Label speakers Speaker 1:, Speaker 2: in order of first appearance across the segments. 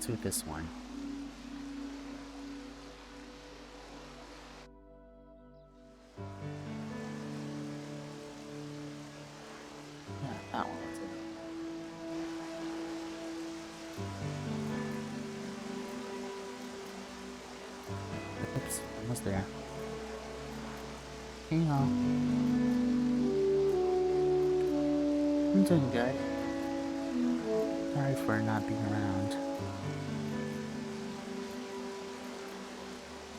Speaker 1: do this one. Yeah, that one will do. Oops, almost there. You know, I'm doing good. Sorry for not being around.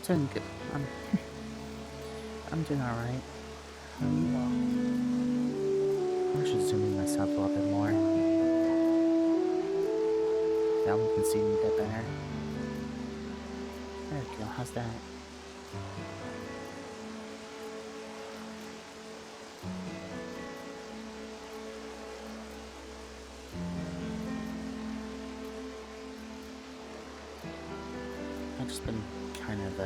Speaker 1: Doing good. I'm doing alright. How are you all? I should zoom in myself a little bit more. That one can see me a bit better. There we go, how's that? I've just been kind of, I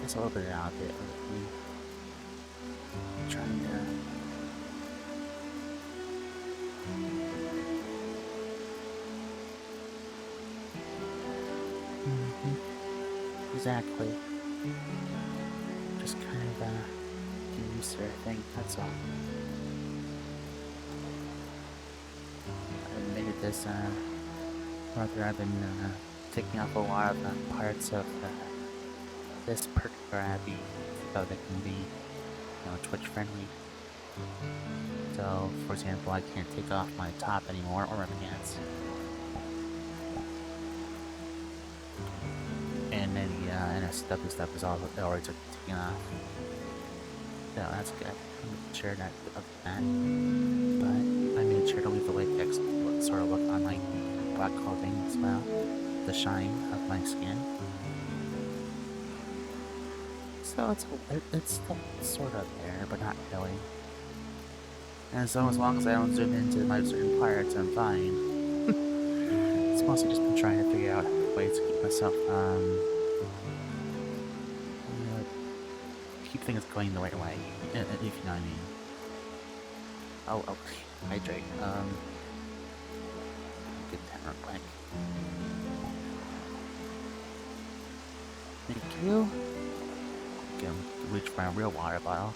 Speaker 1: guess a little bit out of it lately. Trying to... Exactly. Just kind of, getting used to everything, that's all. I've made this, rather I've been, taking off a lot of parts of this particular abbey so they can be, Twitch friendly. So, for example, I can't take off my top anymore or my pants. And then the NSW stuff is all already taken off. So that's good. I'm making sure that of that. But I made sure to leave the latex sort of look on like black clothing as well. The shine of my skin. So it's still sort of there, but not really. And so as long as I don't zoom into my certain parts, I'm fine. It's mostly just been trying to figure out ways to keep myself, keep things going the right way, if you know what I mean. Oh, hydrate. Get that real quick. Thank you. Again, reach for my real water bottle.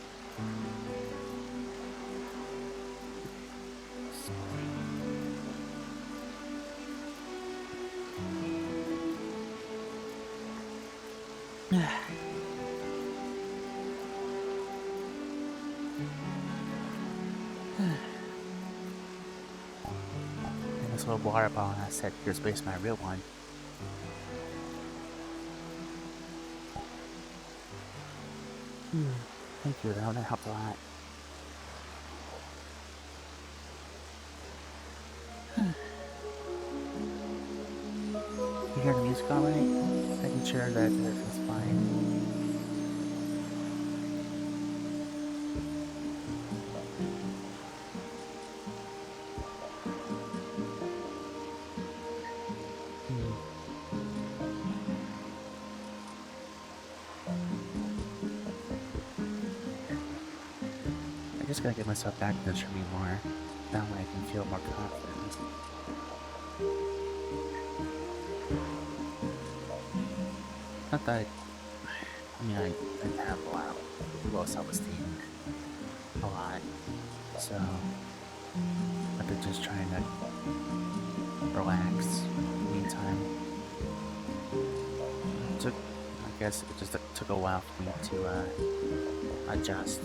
Speaker 1: And this little water bottle I said here's based on my real one. Thank you though, that helped a lot. You hear the music alright? Making sure that everything's fine. I just gotta get myself back to the tree more. That way I can feel more confident. Not that I have a lot of low self-esteem. A lot. So, I've been just trying to relax in the meantime. I guess it just took a while for me to adjust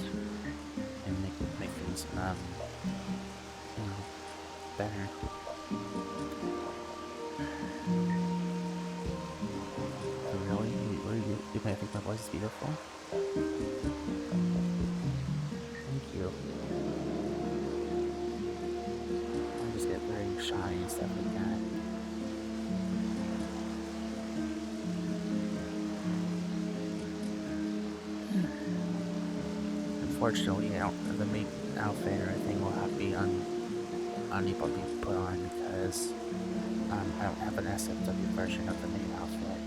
Speaker 1: and make things better. Really? You might think my voice is beautiful? Thank you. I just get very shy and stuff like that. Unfortunately, the main outfit or anything will have to be unable to be put on because I don't have an SFW version of the main outfit,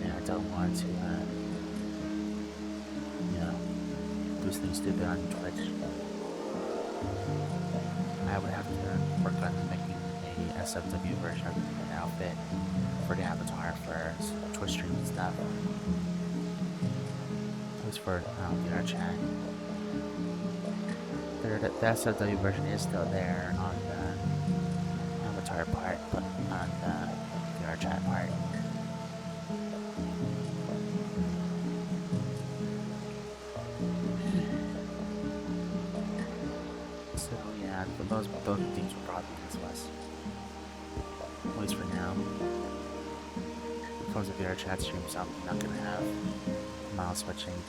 Speaker 1: and I don't want to, do something stupid on Twitch. I would have to work on making a SFW version of the outfit for the avatar for Twitch streams and stuff. At least for VRChat. The SFW version is still there on the avatar part, but on the VRChat part. So yeah, those things will probably be useless. At least for now. If it comes to VRChat streams, I'm not gonna have mouse switching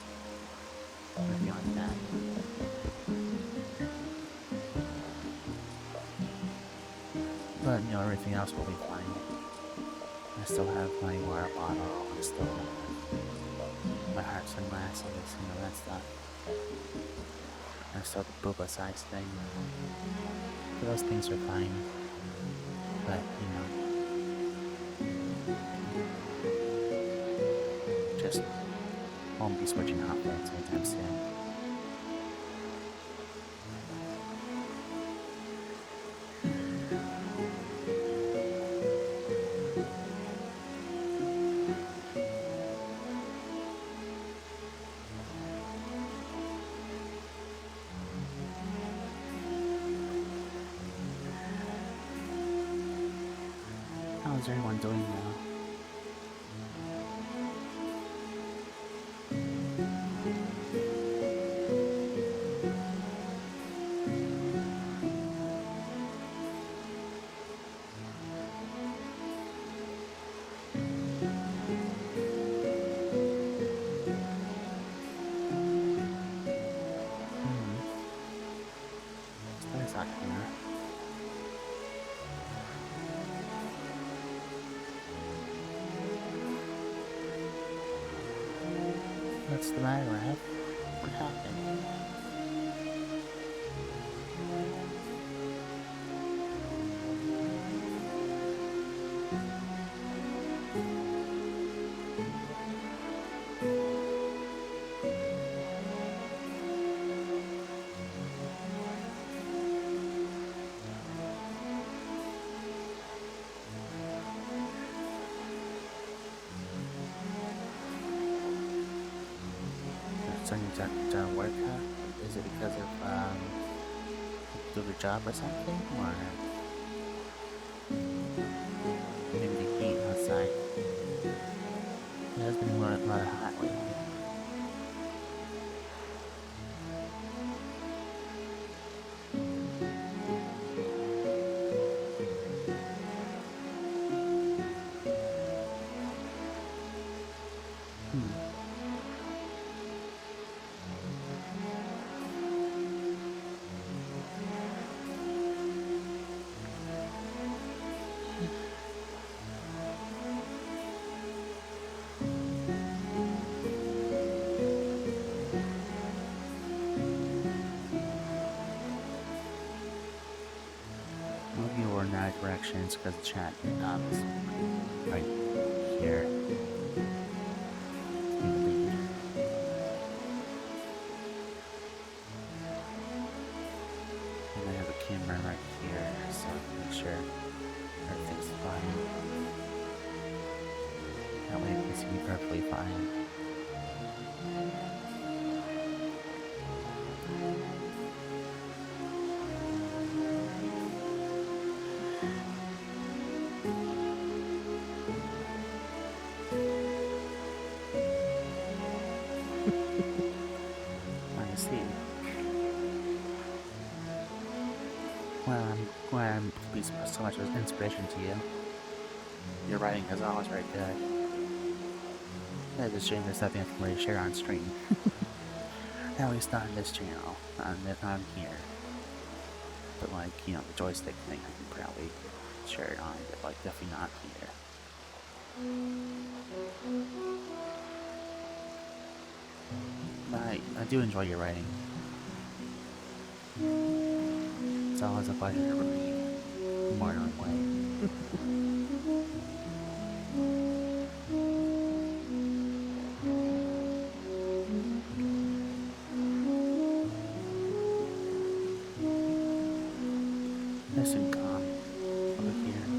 Speaker 1: or anything like that. But you know, everything else will be fine. I still have my water bottle, I still have my heart sunglasses, you know, that stuff. I still have the boba size thing. So those things are fine. But, you know, just won't be switching outfits anytime soon. How's everyone doing now? It's not here. What's the matter, Rap? What happened? Something done work, huh? Is it because of do the job or something, or maybe the heat outside? It has been a lot of hot lately. Moving over in that direction is because the chat is right here. And I have a camera right here, so I can make sure everything's fine. That way you can see me perfectly fine. I see. Well, I'm glad I'm be so much of an inspiration to you. Your writing is always very good. It's a shame there's nothing I can really share on stream. At least not on this channel, on here. But like, you know, the joystick thing I can probably share it on, but like definitely not here. But I do enjoy your writing. It's always a pleasure to read more than one way. Nice and calm over here.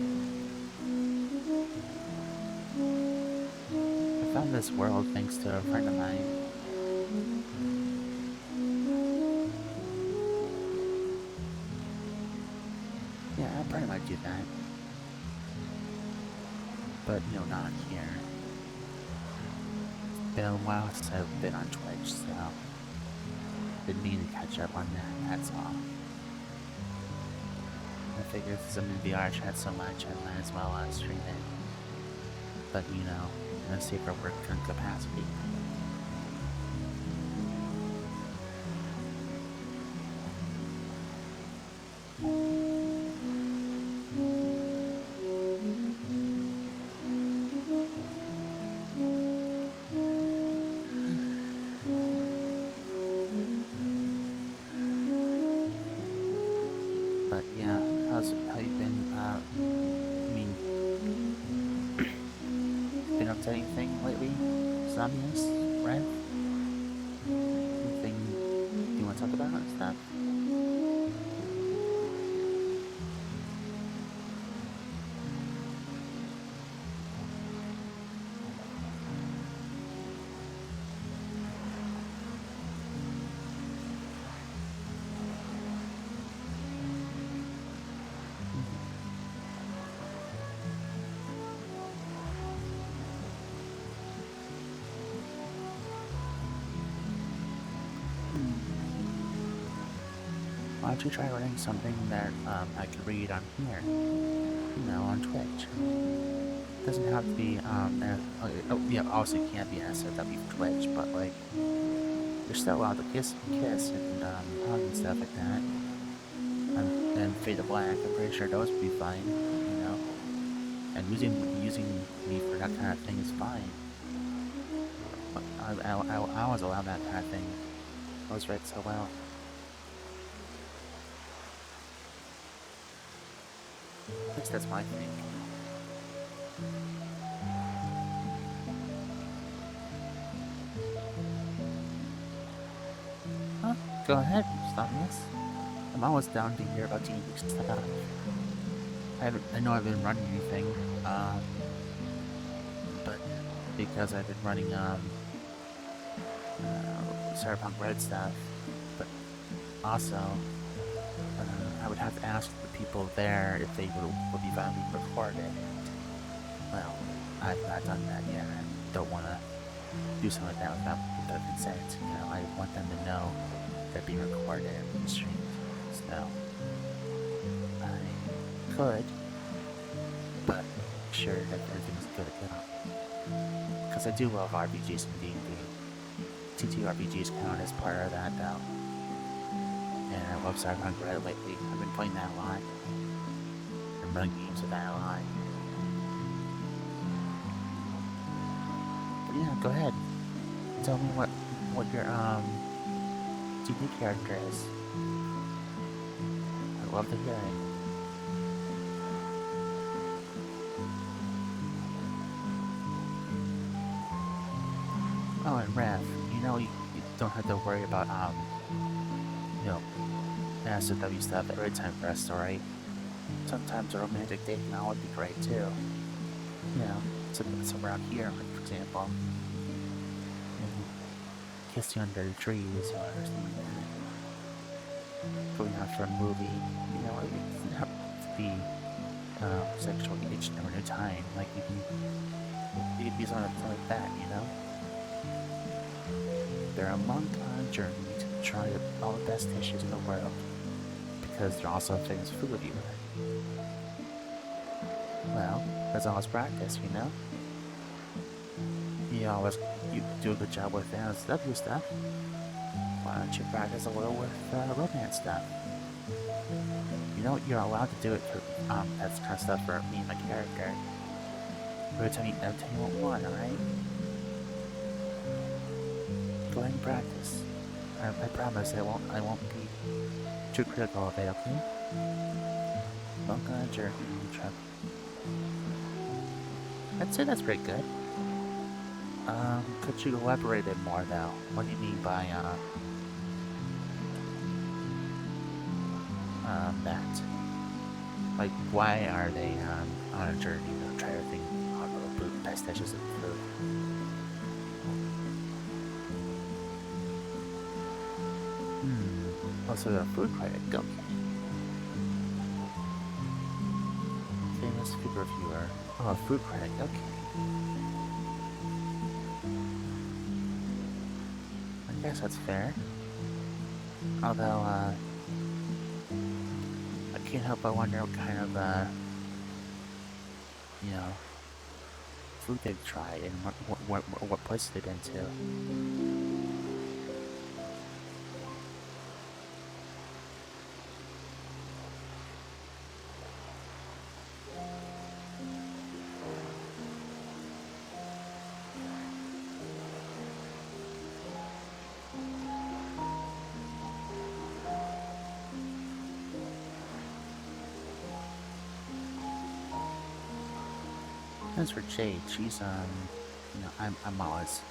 Speaker 1: found this world thanks to a friend of mine. Yeah, I pretty much do that. But, you know, not here. It's been a while since I've been on Twitch, so didn't mean to catch up on that, that's all. I figured since I'm in VRChat so much, I might as well stream it. But, you know, in a safer work capacity. But yeah, how you been? I mean, been up to anything lately? Zombies, right? Anything you want to talk about and stuff? Why don't you try running something that I could read on here? You know, on Twitch. It doesn't have to be, yeah, obviously it can't be an SOW for Twitch, but like, you're still allowed to kiss and hug and stuff like that. And Fade to Black, I'm pretty sure those would be fine, you know? And using me for that kind of thing is fine. But I always allow that kind of thing. I always write so well. At least that's my thing. Huh? Go ahead, stop this. I'm always down to hear about Team Week's stuff. I know I've been running anything, but because I've been running Cyberpunk Red stuff, but also I would have to ask the people there if they would be fine being recorded. Well, I've not done that yet. I don't want to do something like that without their consent. You know, I want them to know they're being recorded in the stream. So I could, but sure that everything's good to go. Because I do love RPGs and D&D. TTRPGs count as part of that though. And I love Cyberpunk Red lately. I've been playing that a lot. I'm running games with that a lot. But yeah, go ahead. Tell me what your D&D character is. I'd love to hear it. Oh, and Rev, you know you don't have to worry about you know, SOW stuff every time for a story. Sometimes a romantic date now would be great too. You know, somewhere out here, like for example. Kiss you under the trees or something like that. Going out for a movie, you know, it doesn't have to be sexual each and every time. Like you can be something like that, you know. They're a month on a journey to try all the best dishes in the world because they're also famous food you right? Well, that's always practice, you know. You do a good job with SW stuff. Why don't you practice a little with romance stuff? You know, you're allowed to do it for that kind of stuff for me and my character. Every time you want one, alright? Go ahead and practice. I promise I won't be too critical of it, okay? Don't gonna jerk and trap. I'd say that's pretty good. Could you elaborate a bit more though? What do you mean by that? Like, why are they on a journey to try everything on the best dishes of food? Also, a food critic. Okay. Famous food reviewer. Oh, a food critic. Okay. I guess that's fair. Although, I can't help but wonder what kind of, you know, food they've tried and what place they've been to. As for Jade, she's, you know, I'm always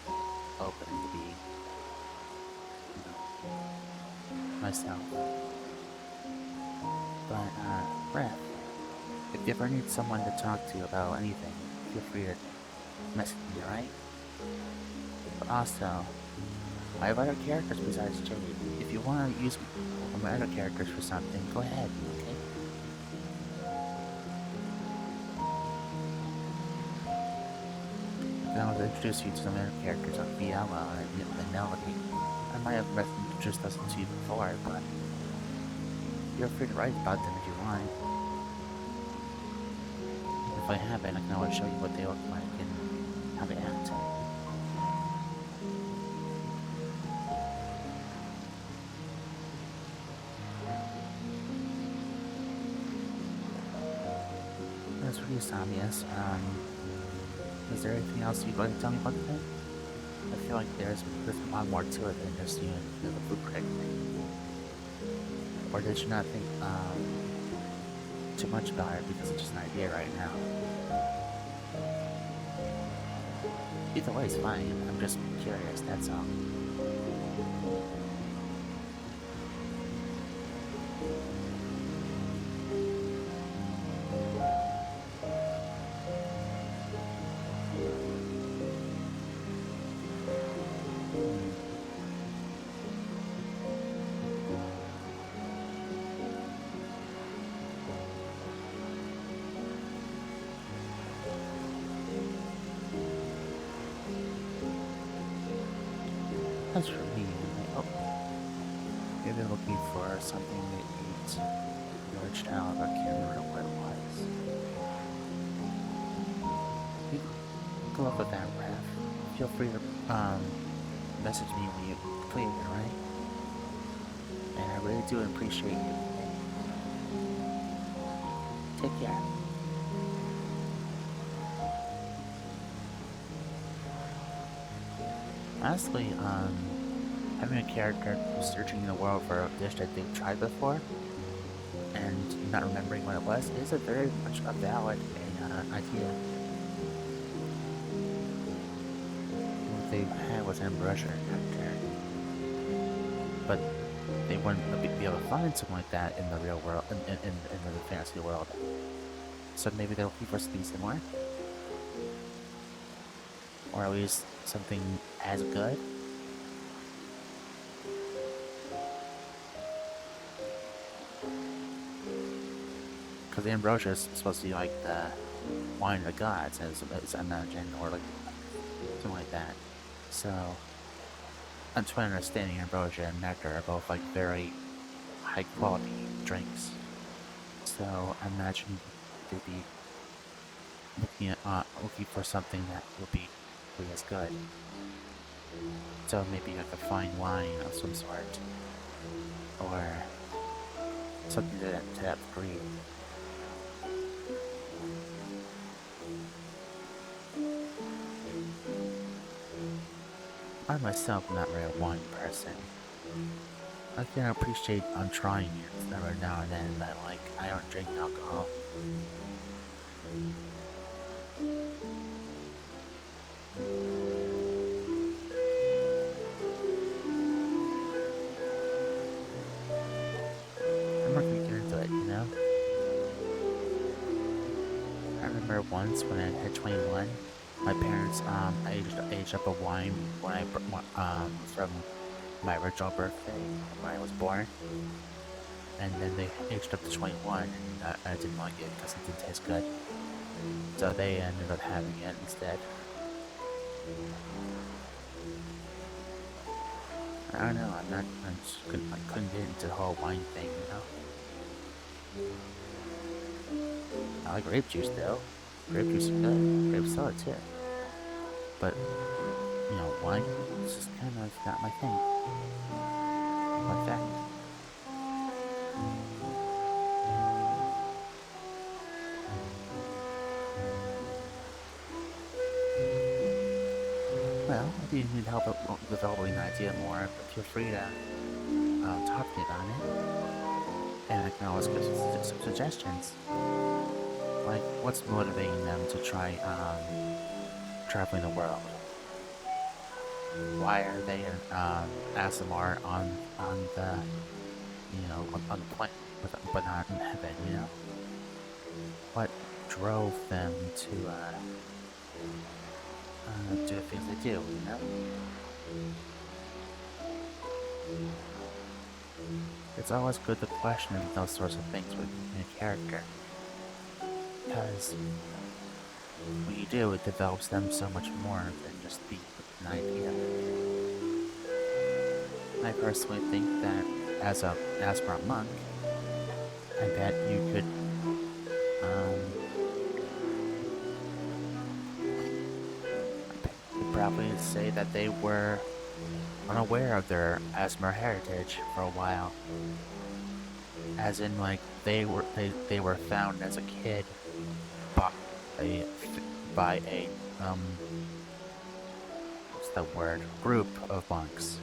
Speaker 1: open to be, you know, myself. But, Ref, if you ever need someone to talk to about anything, feel free to message me, alright? But also, I have other characters besides Jade. If you want to use my other characters for something, go ahead, okay? Then I'll introduce you to some other characters like Viella and Melody. I might have introduced us to you before, but feel free to write about them if you want. If I haven't, I can always show you what they look like and how they act. As for you, Sam, yes, is there anything else you'd like to tell me about the thing? I feel like there's a lot more to it than just, you know, the food critic thing. Or did you not think, too much about it because it's just an idea right now? Either way is fine, I'm just curious, that's all. As for me, maybe looking for something that eats large out, I can't remember what it was. You go up with that, Ref. Feel free to message me when you complete it, alright? And I really do appreciate you. Take care. Honestly, having a character searching the world for a dish that they've tried before and not remembering what it was is a very much a valid idea. What they had was Ambrosia character, but they wouldn't be able to find something like that in the real world, in the fantasy world. So maybe they're looking for something similar, or at least something as good. Because the ambrosia is supposed to be like the wine of the gods, as I imagine, or like something like that. So, I'm trying to understand ambrosia and nectar are both like very high quality drinks. So, I imagine they'd be looking for something that will be as good. So maybe like a fine wine of some sort, or something to that degree. I myself am not really a wine person. I can appreciate I'm trying it every now and then, but like I don't drink alcohol. I'm not gonna get into it, you know? I remember once when I hit 21, my parents aged up a wine when I from my original birthday when I was born, and then they aged up to 21, and I didn't like it because it didn't taste good. So they ended up having it instead. I don't know. I'm not. I couldn't get into the whole wine thing, I like grape juice though. Grape juice is good. Grape soda too. But wine is just kind of not my thing. Fun fact. Well, if you need help developing an idea more, feel free to talk to me about it. And I can always give some suggestions. Like, what's motivating them to try traveling the world? Why are they ASMR on the on the planet, but not in heaven? What drove them to do the things they do? It's always good to question those sorts of things with a character, because when you do, it develops them so much more than just being an idea. I personally think that as for a monk, I bet you could probably say that they were unaware of their ASMR heritage for a while. As in, like, they were found as a kid by a what's the word, group of monks,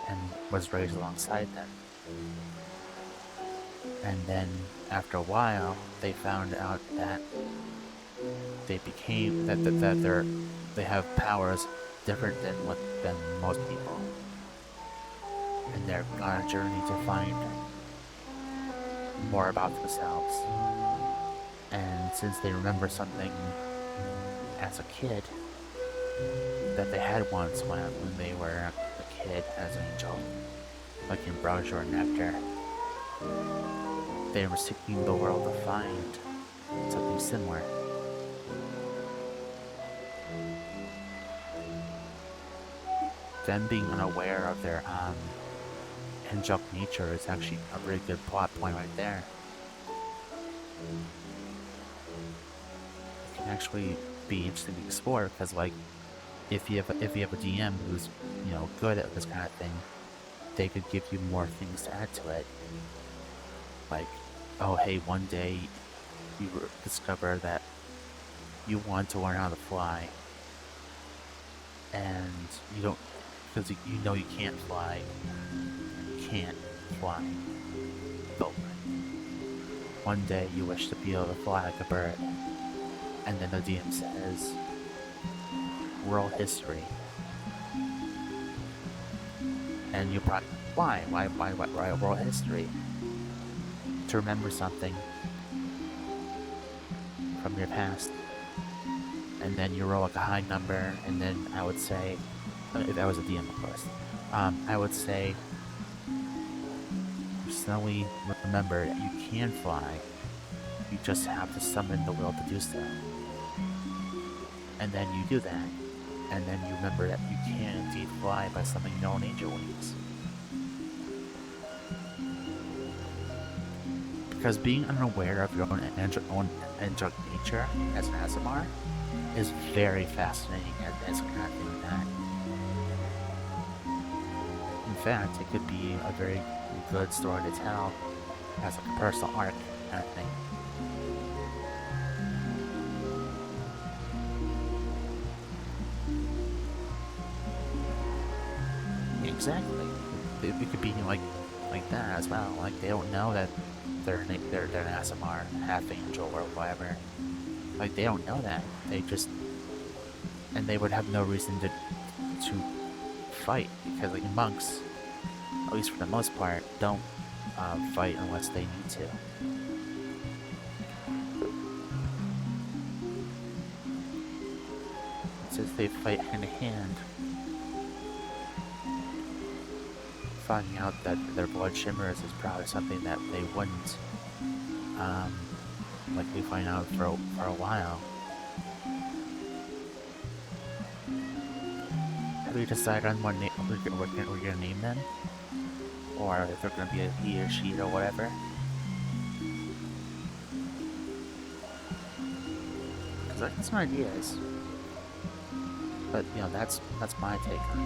Speaker 1: and was raised alongside them. And then after a while, they found out that they became they have powers different than most people, and they're on a journey to find more about themselves. And since they remember something as a kid that they had once when they were a kid as an angel, like in Browser and Nectar, they were seeking the world to find something similar. Them being unaware of their angelic nature is actually a really good plot point right there. It can actually be interesting to explore, because, like, if you have a DM who's good at this kind of thing, they could give you more things to add to it. Like, oh hey, one day you discover that you want to learn how to fly, and you don't, because you can't fly. You can't fly. But one day you wish to be able to fly like a bird, and then the DM says, world history. And you probably, why world history? To remember something from your past. And then you roll like a high number, and then I would say, if I was a DM of course, I would say, you suddenly remember that you can fly, you just have to summon the will to do so. And then you do that, and then you remember that you can indeed fly by summoning your own angel wings. Because being unaware of your own angelic nature as an ASMR is very fascinating as a kind of thing that, in fact, it could be a very good story to tell as like a personal arc kind of thing. Exactly. It could be like that as well. Like, they don't know that they're an ASMR, half angel or whatever. Like, they don't know that. They just, and they would have no reason to fight, because like monks, at least for the most part, don't fight unless they need to. Since they fight hand to hand, finding out that their blood shimmers is probably something that they wouldn't likely find out for a while. Have you decided on what we're gonna name them? Or if they're gonna be a he or she or whatever? Because I got some ideas. But, you know, that's my take on it.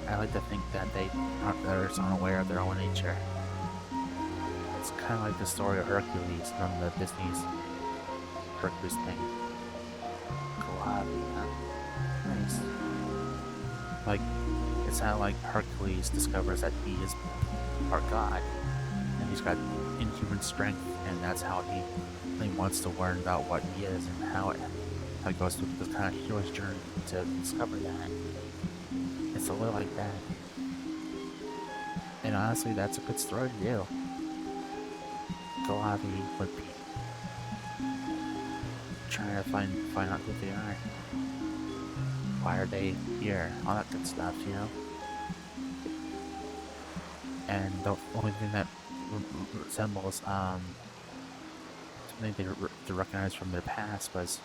Speaker 1: I like to think that they're unaware of their own nature. It's kind of like the story of Hercules from the Disney's Hercules thing. Collab, huh? Nice. Like, it's how like Hercules discovers that he is part god, and he's got inhuman strength, and that's how he wants to learn about what he is and how it goes through this kind of hero's journey to discover that. It's a little like that. And honestly, that's a good story to do. Galavi would be trying to find out who they are. Why are they here? All that good stuff, you know? And the only thing that resembles something they recognized from their past was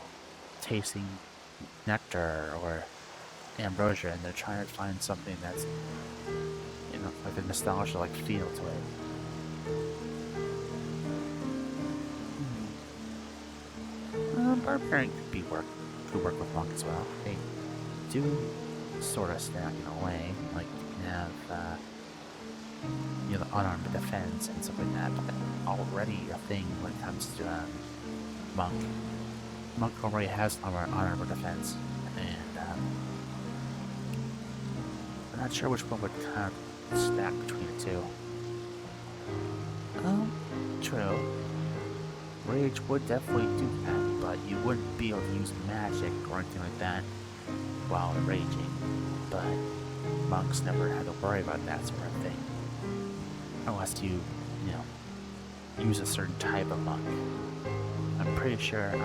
Speaker 1: tasting nectar or ambrosia, and they're trying to find something that's, you know, like a nostalgia like feel to it. Barbarian could work with monk as well. They do sort of stack in a way, like you can have you know, the unarmed defense and stuff like that, but that's already a thing when it comes to monk. Monk already has unarmed defense, and I'm not sure which one would kind of stack between the two. True. Rage would definitely do that, but you wouldn't be able to use magic or anything like that while raging. But monks never had to worry about that sort of thing. Unless you know, use a certain type of monk. I'm pretty sure it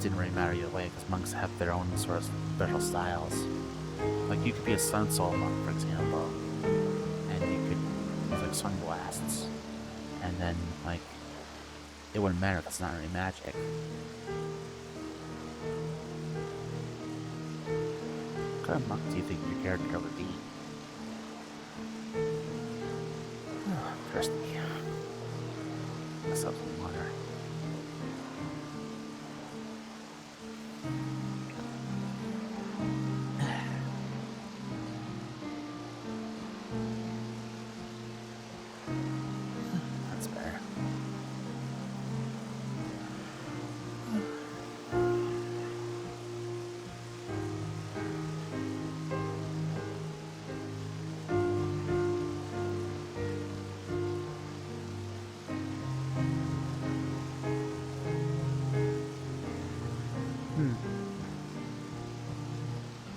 Speaker 1: didn't really matter either way, because monks have their own sort of special styles. Like, you could be a Sun Soul monk, for example, and you could use like sun blasts, and then like it wouldn't matter because it's not really magic. What kind of monk do you think your character would be? Oh, thirsty. Myself some water. That's better.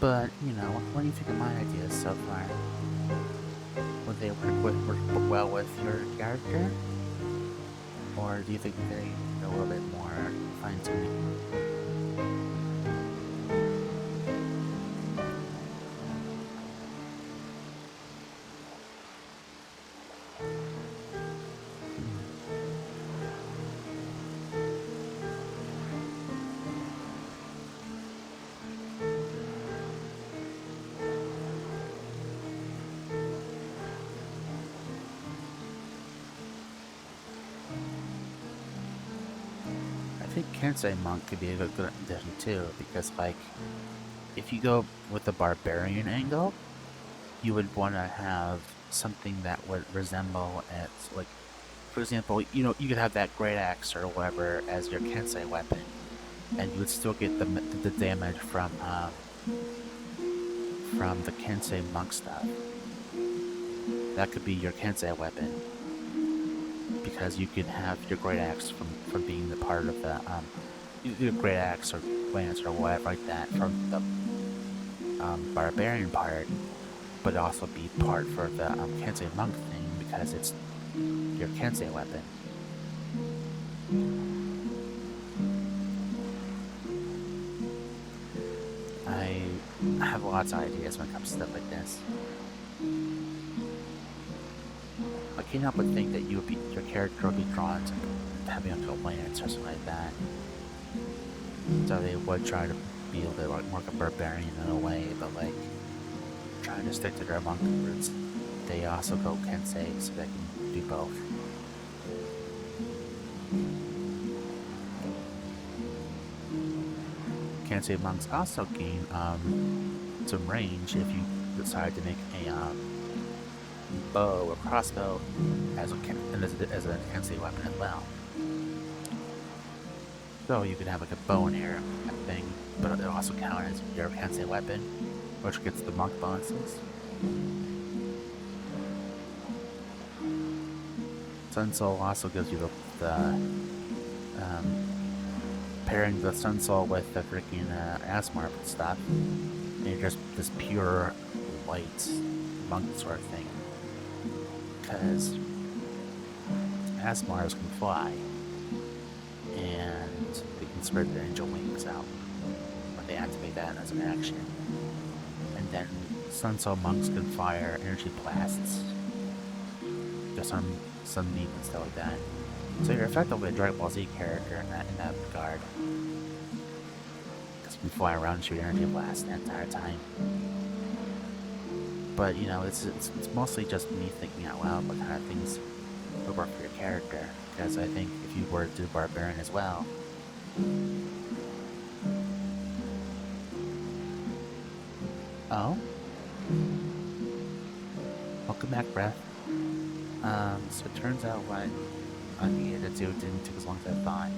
Speaker 1: But, you know, what do you think of my ideas so far? Would they work well with your character? Or do you think they need a little bit more fine-tuning? I think Kensei Monk could be a good addition too, because like, if you go with the barbarian angle, you would want to have something that would resemble as, like, for example, you know, you could have that great axe or whatever as your Kensei weapon, and you would still get the damage from the Kensei Monk stuff. That could be your Kensei weapon, because you could have your great axe from being the part of the your great axe or lance or whatever like that from the barbarian part, but also be part for the Kensei Monk thing because it's your Kensei weapon. I have have lots of ideas when it comes to stuff like this. I can't help but think that your character would be drawn to having like a lance or something like that. So they would try to be a bit like more like a barbarian in a way, but like trying to stick to their monk roots. They also go Kensei, so they can do both. Kensei monks also gain some range if you decide to make a bow or crossbow as a Kensei weapon as well. So you could have like a bow and arrow thing, but it'll also count as your Kensei weapon, which gets the monk bonuses. Sun Soul also gives you the pairing the Sun Soul with the freaking Asmar stuff, and you're just this pure light monk sort of thing. Because Asmars can fly, and they can spread their angel wings out when they activate that as an action. And then Sun Soul monks can fire energy blasts, just on sunbeam and stuff like that. So you're effectively a Dragon Ball Z character in that regard. Because you can fly around and shoot energy blasts the entire time. But, you know, it's mostly just me thinking out loud what kind of things would work for your character. Because I think if you were to do Barbarian as well... Oh? Welcome back, Breath. So it turns out what I needed to do didn't take as long as I thought.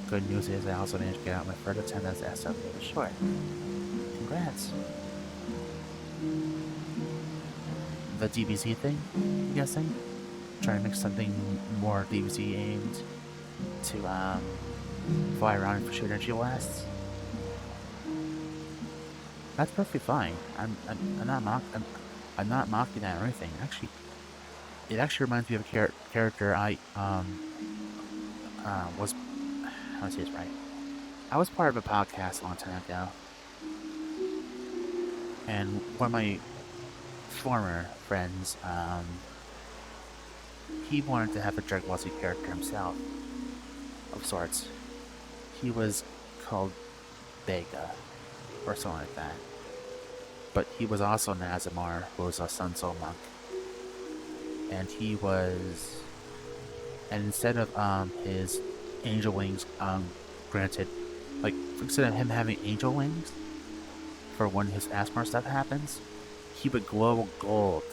Speaker 1: Good news is I also managed to get out my first attempt as SW was short. Congrats. The DBZ thing, I'm guessing? Trying to make something more DBZ aimed to fly around and shoot energy blasts. That's perfectly fine. I'm not mocking that or anything. Actually, it actually reminds me of a character I was, how do I say this right? I was part of a podcast a long time ago, and one of my former friends, he wanted to have a Dragon Ball Z character himself, of sorts. He was called Vega, or something like that. But he was also Nazimar, who was a Sun Soul monk. And he was... And instead of his angel wings granted, like, instead of him having angel wings for when his Asmar stuff happens, he would glow gold.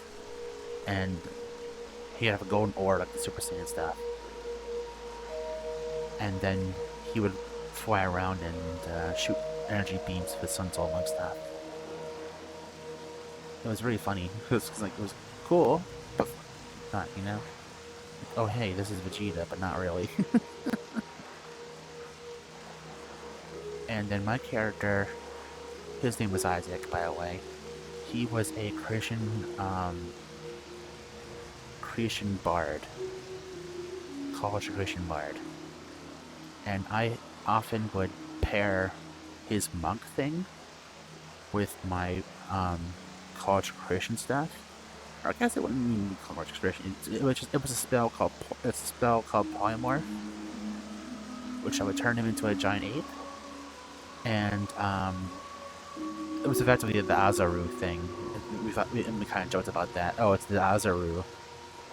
Speaker 1: And he'd have a golden ore like the Super Saiyan stuff. And then he would fly around and shoot energy beams with Sun Soul monk stuff. It was really funny. It was cool, but not, you know? Oh hey, this is Vegeta, but not really. And then my character, his name was Isaac, by the way. He was a Christian bard. College Christian bard. And I often would pair his monk thing with my college Christian stuff. Or I guess it wouldn't mean college Christian. It was a spell called Polymorph, which I would turn him into a giant ape. And it was effectively the Azaru thing. We kind of joked about that. Oh, it's the Azaru.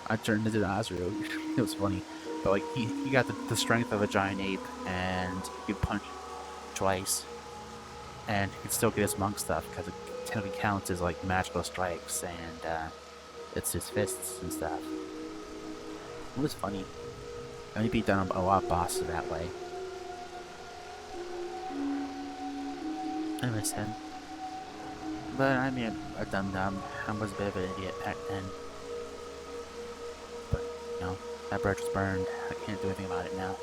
Speaker 1: I turned into the Azaru. It was funny. But like he got the strength of a giant ape, and he could punch twice, and he could still get his monk stuff because it technically counts as like magical strikes, and it's his fists and stuff. It was funny. And he beat down a lot of bosses that way. I miss him. But I mean, a dum-dum. I was a bit of an idiot back then. But, you know, that bridge was burned. I can't do anything about it now.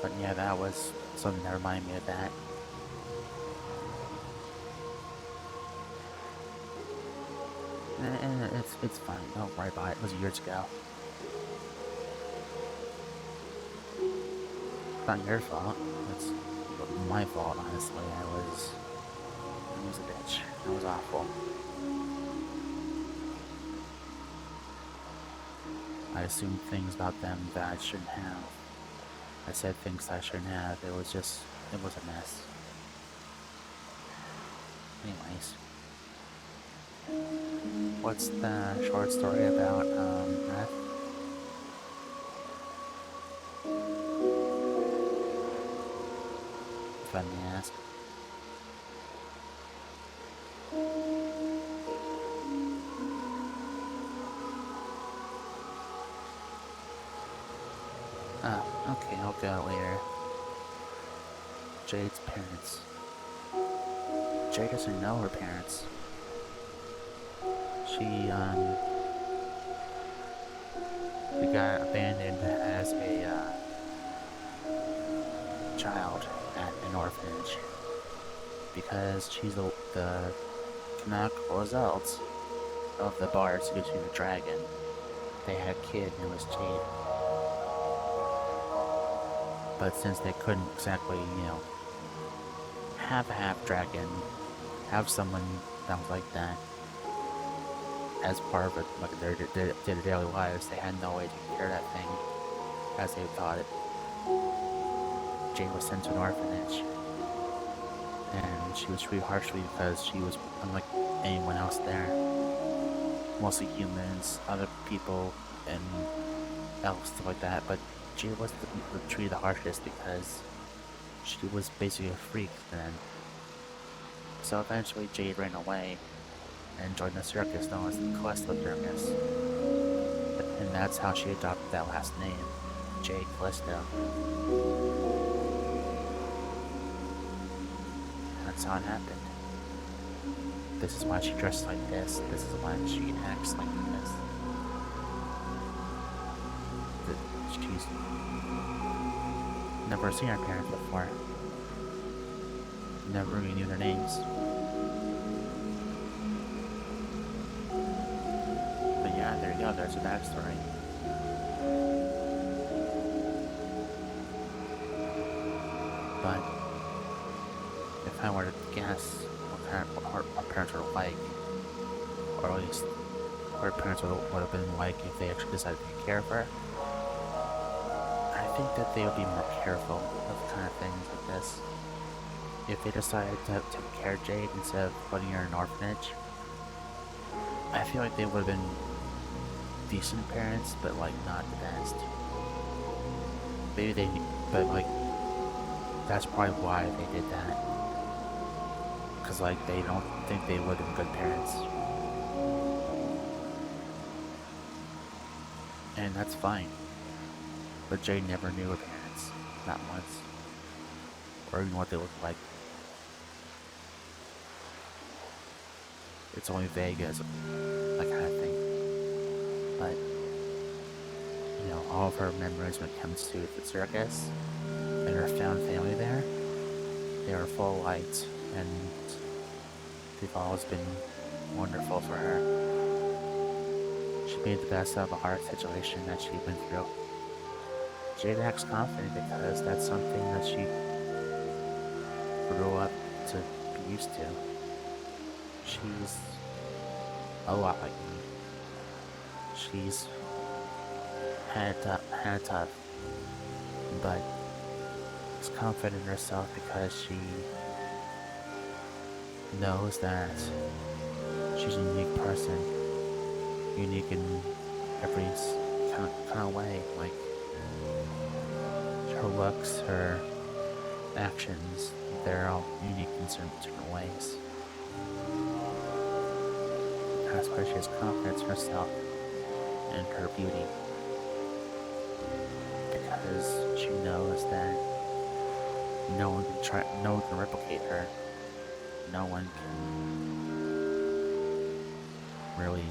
Speaker 1: But yeah, that was something that reminded me of that. And it's fine. Don't worry about it. It was years ago. not your fault. It's my fault, honestly. I was a bitch. I was awful. I assumed things about them that I shouldn't have. I said things I shouldn't have. It was a mess. Anyways, what's the short story about, Beth? If I may ask. Okay, I'll go later. Jade's parents. Jade doesn't know her parents. She got abandoned as a, child at an orphanage because she's the canonical result of the bar seducing the dragon. They had a kid and it was Jade. But since they couldn't exactly, have a half-dragon, have someone that was like that as part of it, like their daily lives, they had no way to take care of that thing as they thought it. Jade was sent to an orphanage, and she was treated harshly because she was unlike anyone else there. Mostly humans, other people, and elves, stuff like that, but Jade was treated the harshest because she was basically a freak then. So eventually Jade ran away and joined the circus known as the Callisto Circus. And that's how she adopted that last name, Jade Callisto. That's how it happened. This is why she dresses like this. This is why she acts like this. She's never seen her parents before. Never even knew their names. But yeah, there you go, there's a backstory. But if I were to guess what her parents were like, or at least what her parents would have been like if they actually decided to take care of her, I think that they would be more careful of kind of things like this. If they decided to take care of Jade instead of putting her in an orphanage, I feel like they would have been decent parents, but like not the best. Maybe but like, that's probably why they did that. Cause like, they don't think they would have been good parents. And that's fine. But Jade never knew her parents, not once. Or even what they looked like. It's only vague as that kind of thing. But, all of her memories when it comes to the circus and her found family there, they are full of light, and they've always been wonderful for her. She made the best of a hard situation that she went through. Jade acts confident because that's something that she grew up to be used to. She's a lot like me. She's had it tough, but is confident in herself because she knows that she's a unique person, unique in every kind of way. Like, her looks, her actions, they're all unique in certain ways. That's why she has confidence in herself and her beauty. Because she knows that no one can replicate her. No one can really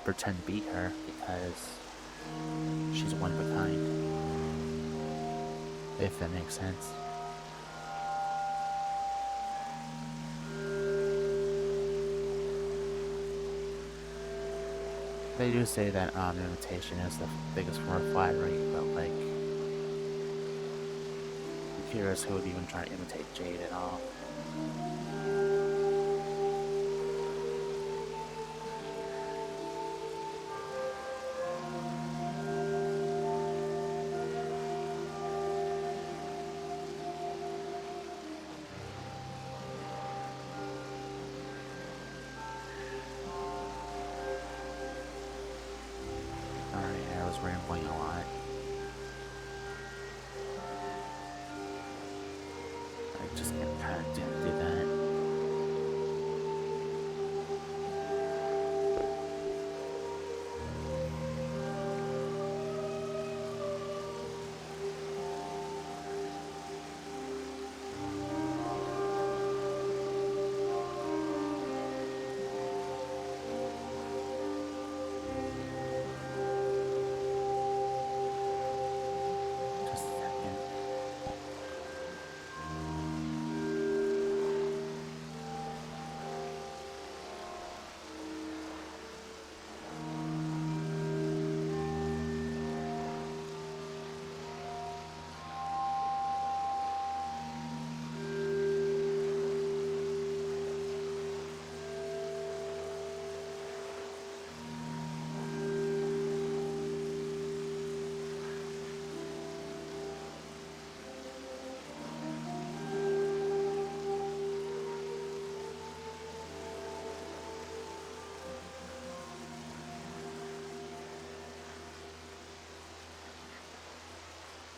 Speaker 1: pretend to be her because she's one of a kind. If that makes sense. They do say that imitation is the biggest form of flattery, but like, curious who would even try to imitate Jade at all. Alright, I was rambling a lot. I just kind of didn't do that. Just a second.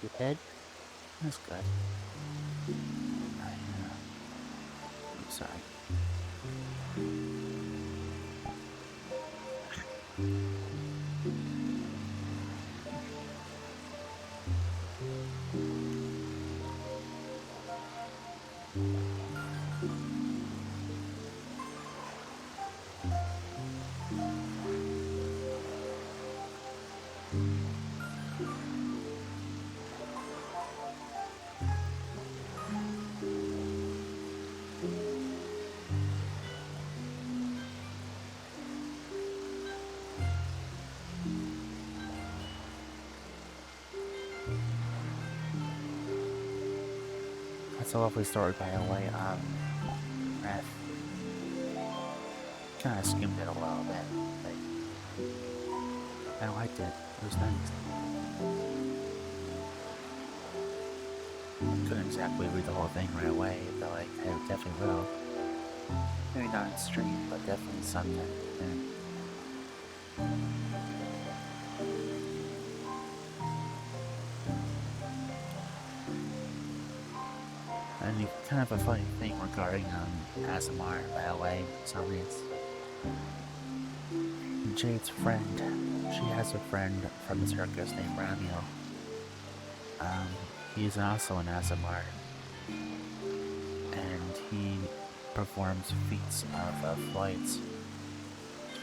Speaker 1: Your head? That's good. I'm sorry. That's a lovely story, by the way. Wrath kind of skimmed it a little bit, but I liked it. It was nice. Couldn't exactly read the whole thing right away, but like I definitely will. Maybe not in stream, but definitely someday. And kind of a funny thing regarding ASMR, by the way, zombies. Jade's friend, she has a friend from the circus named Ramio. He's also an ASMR, and he performs feats of flights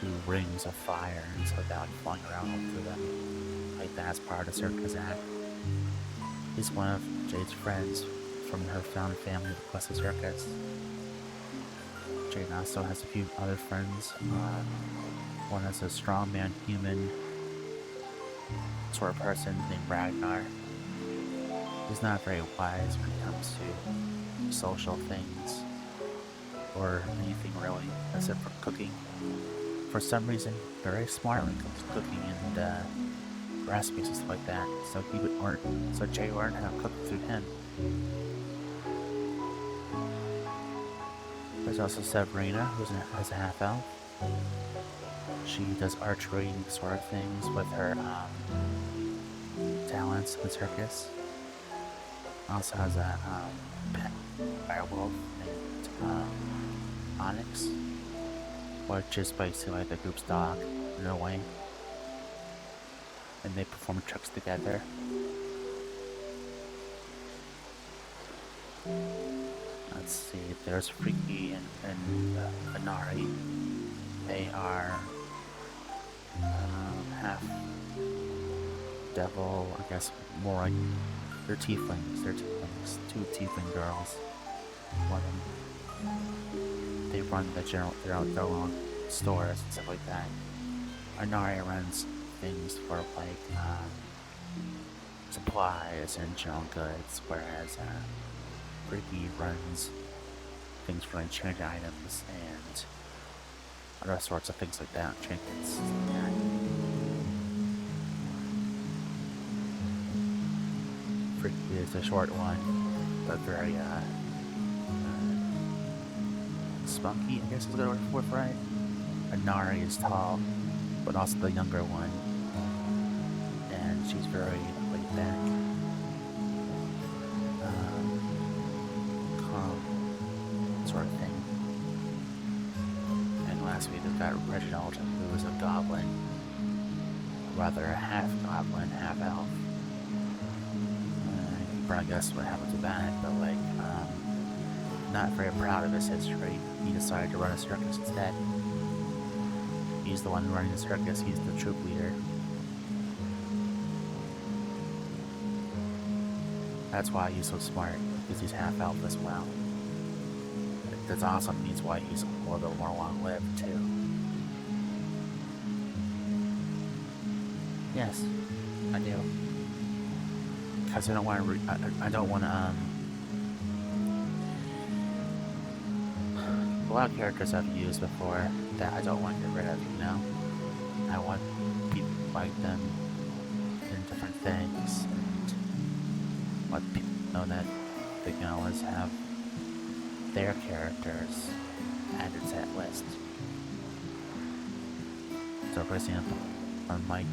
Speaker 1: through rings of fire and so without flying around through them. Like that's part of the circus act. He's one of Jade's friends from her found family plus the circus. Jade also has a few other friends. One is a strongman human sort of person named Ragnar. He's not very wise when it comes to social things or anything really, except for cooking. For some reason, very smart when it comes to cooking and recipes and stuff like that. So Jade learned how to cook through him. There's also Sabrina, who's a half-elf. She does archery sort of things with her talents in the circus. Also has a pet werewolf named Onyx, which is basically like the group's dog in a way. And they perform tricks together. Let's see, there's Freaky and Anari. They are half devil, I guess more like they're tieflings. Two tiefling girls. One of them, they run their own stores and stuff like that. Anari runs things for like supplies and general goods, whereas Ricky runs things for like change items and other sorts of things like that, trinkets. Yeah. Ricky is a short one, but very spunky, I guess is a good word for it, right? And Nari is tall, but also the younger one, and she's very laid back, calm, sort of thing. And last week we've got Reginald, who is a goblin, rather half goblin, half elf. You probably guess what happened to that, but like, not very proud of his history. He decided to run a circus instead. He's the one running the circus, he's the troop leader. That's why he's so smart, because he's half elf as well. That's also means why he's a little bit more long-lived too. Yes, I do. Because I don't want to. I don't want to. A lot of characters I've used before that I don't want to get rid of. You know, I want people to like them in different things, and let people know that they can always have their characters added to that list. So, for example, one of my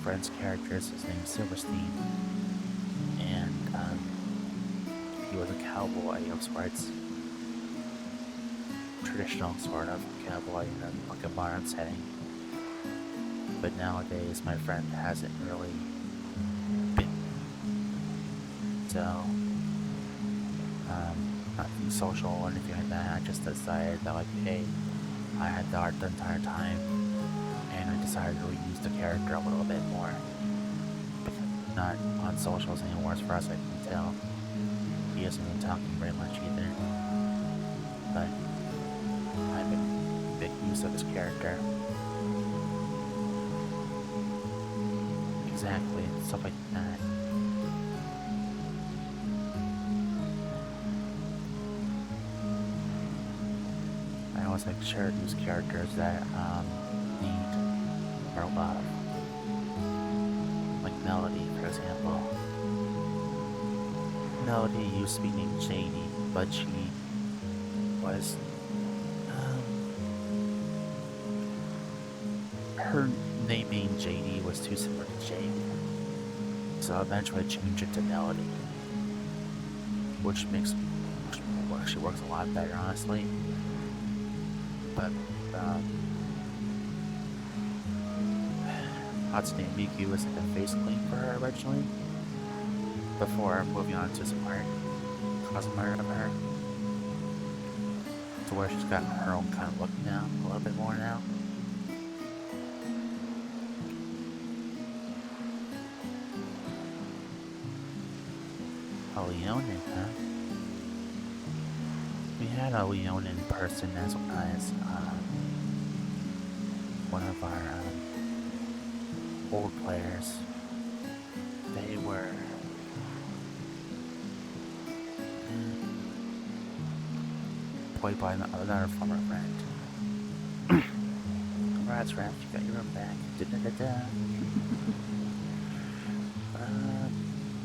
Speaker 1: friend's characters, his name's Silverstein, and he was a cowboy of sorts, traditional sort of cowboy in like a barn setting. But nowadays, my friend hasn't really been. So, not being social or anything like that. I just decided that, like, hey, I had the art the entire time, and I decided to reuse the character a little bit more. Because he's not on socials anymore, as far as I can tell. He hasn't been talking very much either. But I've been big use of his character. Exactly, stuff like that. I always make sure to use characters that need or love. Like Melody, for example. Melody used to be named Jade, but she was her name being Jade was too similar to Jade, so eventually I changed it to Melody, which actually works a lot better, honestly. But Hatsune Miku was like a face clean for her originally, before moving on to some art cosmetic of her, to where she's got her own kind of look now, a little bit more now. A Leonin, huh? We had a Leonin person as one of our old players. They were played by another former friend. Congrats, Raph, you got your room back. Da-da-da-da.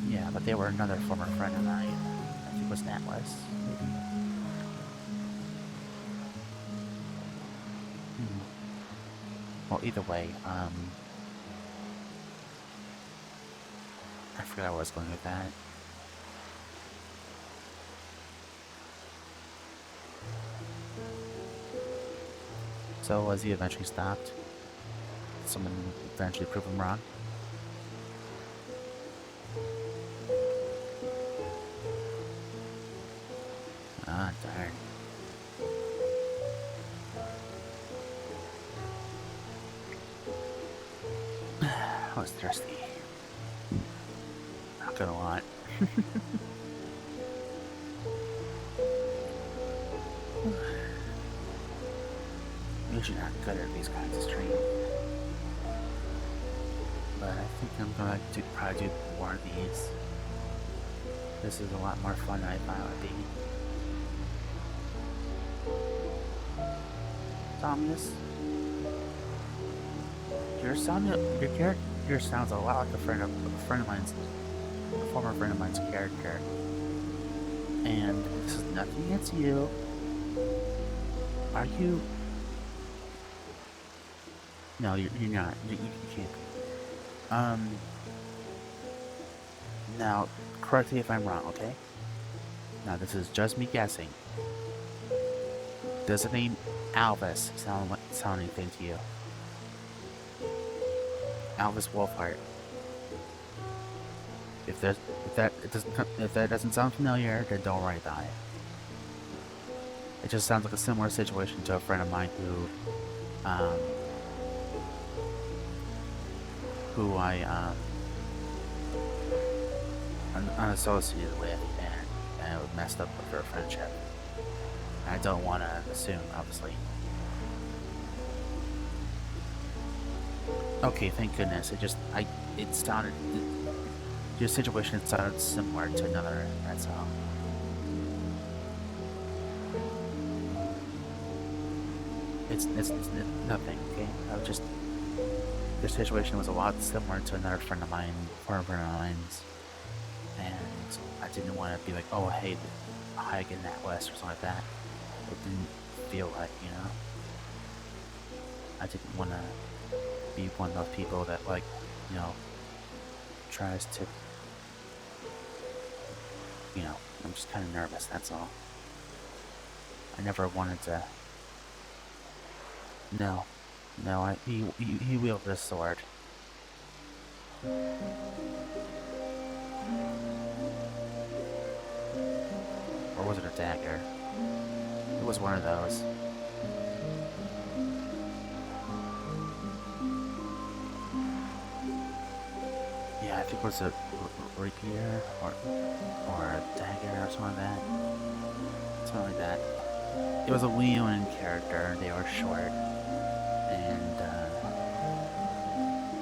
Speaker 1: Yeah, but they were another former friend of mine. I think it was Natlas, maybe. Well, either way, I forgot where I was going with that. So, was he eventually stopped? Someone eventually proved him wrong? Ah, darn. I was thirsty. Not gonna lie. Usually not good at these kinds of streams. But I think I'm gonna probably do more of these. This is a lot more fun than I thought it would be. Thomas, your character sounds a lot like a friend of mine's, a former friend of mine's character. And this is nothing against you. Are you? No, you're not. You can't be. Now, correct me if I'm wrong, okay? Now, this is just me guessing. Does the name Alvis sound anything to you? Alvis Wolfhart. If that doesn't sound familiar, then don't worry about it. It just sounds like a similar situation to a friend of mine who I'm unassociated with, and it messed up with her friendship. I don't want to assume, obviously. Okay, thank goodness. It sounded, your situation sounded similar to another, that's all. It's nothing, okay? Your situation was a lot similar to another friend of mine, former friend of mine's, and I didn't want to be like, oh, hey, hi again, that West, or something like that. It didn't feel right, you know? I didn't want to be one of those people that, like, you know, tries to, you know, I'm just kind of nervous, that's all. I never wanted to. No, he wielded a sword. Or was it a dagger? It was one of those. Yeah, I think it was a rapier or a dagger or something like that. Something like that. It was a Leonin character. They were short, and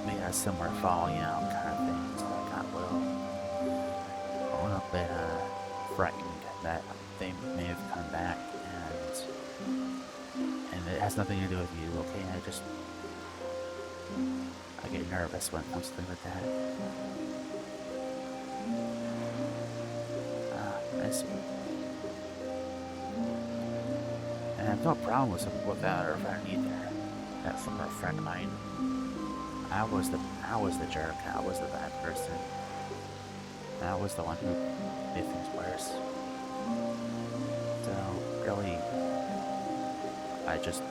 Speaker 1: we had a similar falling out kind of thing. So I got a little bit frightened that they may have come back, and it has nothing to do with you. Okay, I get nervous when it comes to things like that. I see. And I have no problem with that or friend either. That from a friend of mine. I was the jerk. I was the bad person. I was the one who made things worse. So really, I just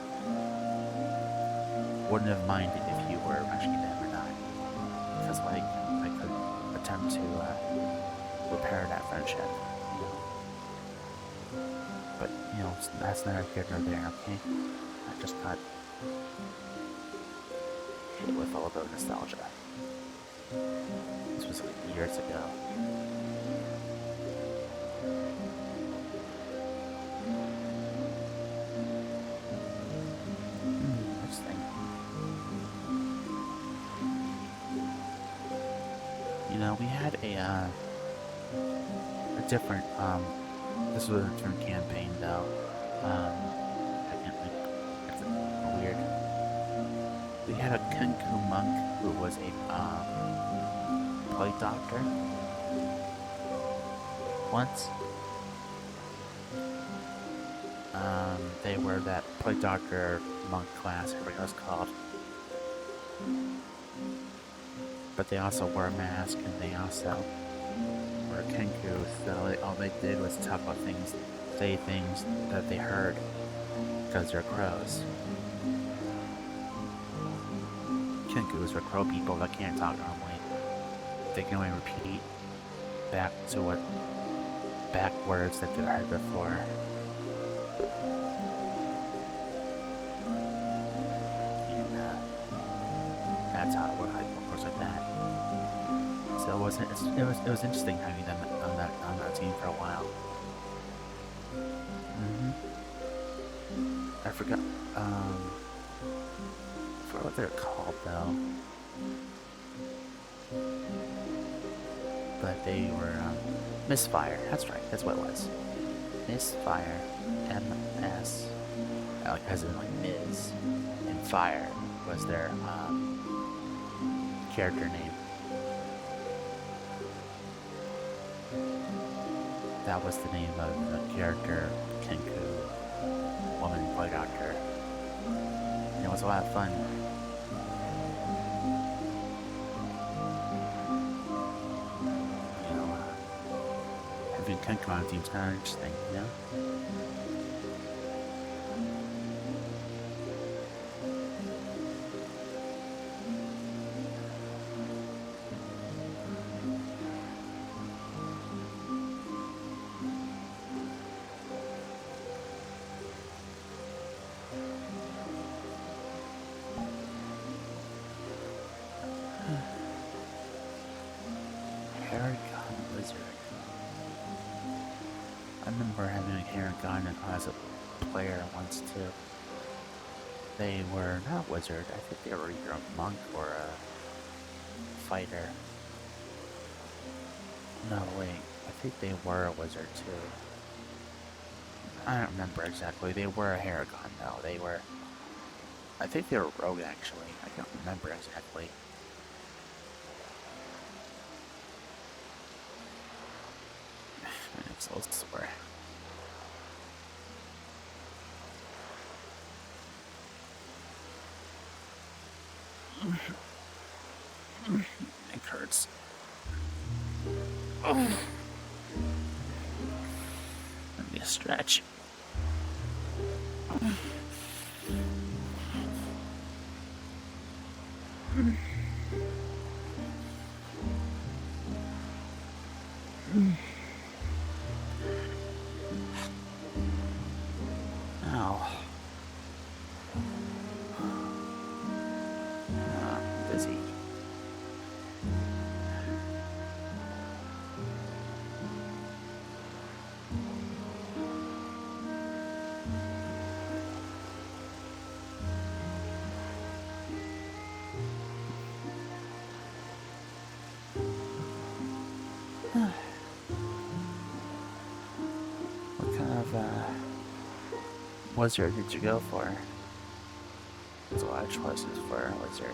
Speaker 1: wouldn't have minded if you were actually them or not, because like I could attempt to repair that friendship. But, you know, that's neither here nor there, okay? I just got hit with all the nostalgia. This was like years ago. Interesting. You know, we had a different, this was a different campaign, though. I can't think. It's weird. We had a Kenku monk who was a plague doctor. Once. They were that plague doctor monk class, everybody was called. But they also wore a mask, and they also were Kenku, so all they did was talk about things, say things that they heard, because they're crows. Kenkus are crow people that can't talk normally. They can only repeat back words that they've heard before. And that's how it works like that. So it was interesting having them on that team for a while. I forgot what they're called though. but they were Misfire. That's right. That's what it was. Misfire. MS. Like as in like Ms. And Fire was their character name. That was the name of the character, Kenku, woman boy doctor. And it was a lot of fun. You know, having Kenku on the team's kind of interesting, you know? I remember having a Haragon as a player once too. They were not a wizard, I think they were either a monk or a fighter. No, wait, I think they were a wizard too. I don't remember exactly. They were a Haragon though. They were... I think they were rogue actually. I can't remember exactly. My neck's a little sore. It hurts. Oh. Let me stretch. Ow. Busy. What kind of wizard did you go for? There's a lot of choices for a wizard.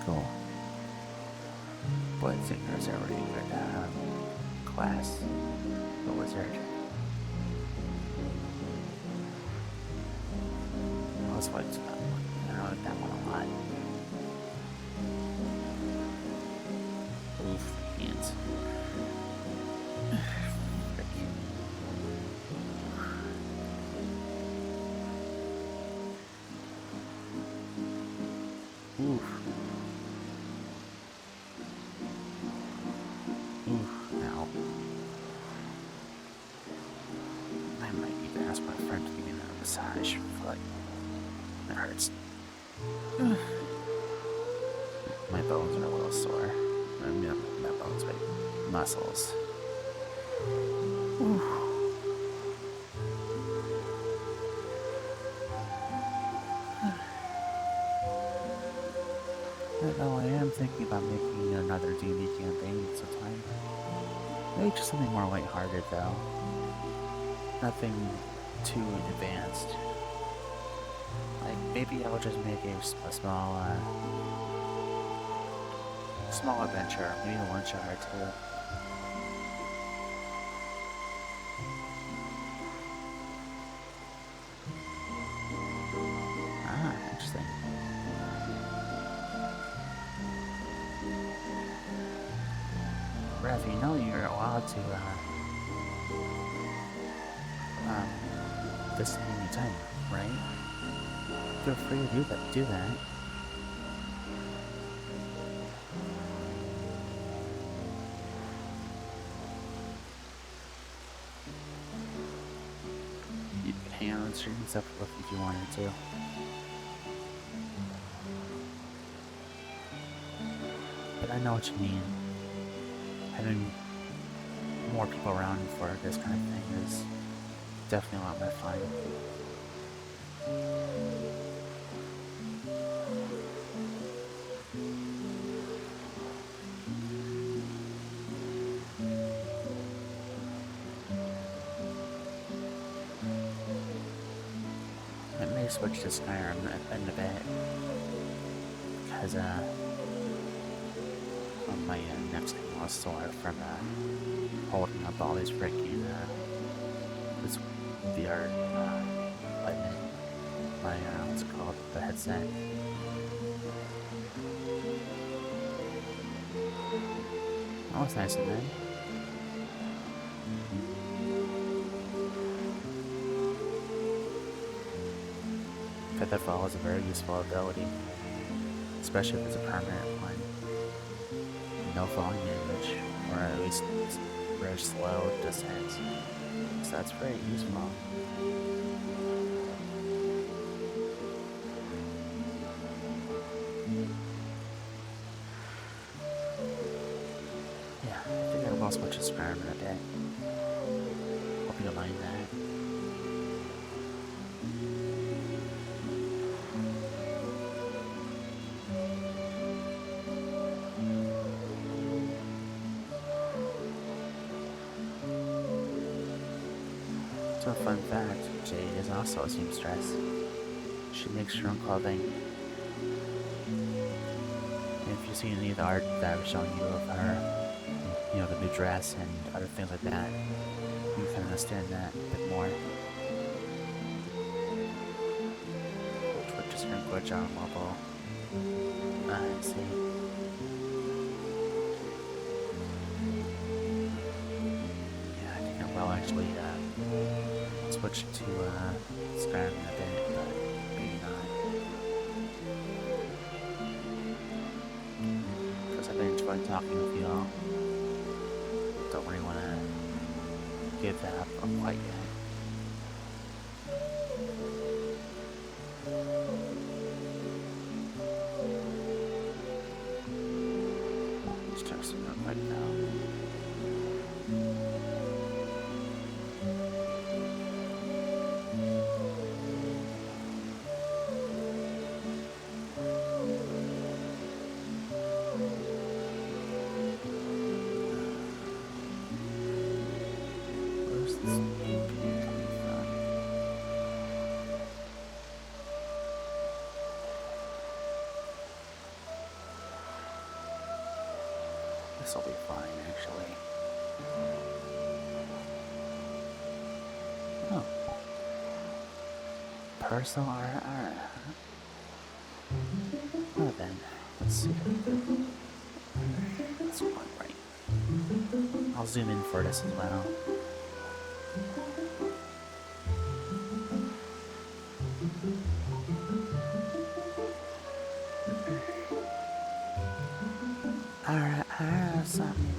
Speaker 1: Cool. Blood Singer's a really good class. The wizard. I was like that one. I like that one a lot. Oof, hands. Oof. Now, I might need to ask my friend to give me a massage. Like, that hurts. My bones are a little sore. I mean, not bones, but muscles. Oof. Although I am thinking about making another D&D campaign sometime. Maybe just something more lighthearted though. Nothing too advanced. Like maybe I'll just make a small adventure, maybe a one shot or two. Ah, interesting. Rev, you know you're allowed to visit anytime, right? Feel free to do that. certain stuff if you wanted to. But I know what you mean. Having more people around for this kind of thing is definitely a lot more fun. I may switch to Skyrim in a bit, because on my next thing was sore from holding up all these freaking this VR equipment. My what's it called? The headset. That was nice of them. Featherfall is a very useful ability, especially if it's a permanent one. No volume damage, or at least it's very slow distance. So that's very useful. Yeah, I think I will switch to Skyrim in a bit. Hope you don't mind that. So a fun fact, Jade is also a seamstress. She makes her own clothing. And if you see any of the art that I was showing you of her, you know, the new dress and other things like that, you can understand that a bit more. Twitch is from Glitch on mobile. I see. Yeah, I think I will actually switch to Skyrim in a bit, but maybe not. Because I've been enjoying talking with you all. Don't really want to give that up quite yet. Let's try some real quick now. This will be fine, actually. Oh. Personal RR. Well then, let's see. That's one right. I'll zoom in for this as well. Something.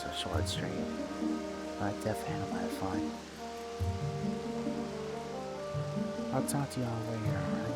Speaker 1: A short stream. I definitely had a lot of fun. I'll talk to you all later, alright?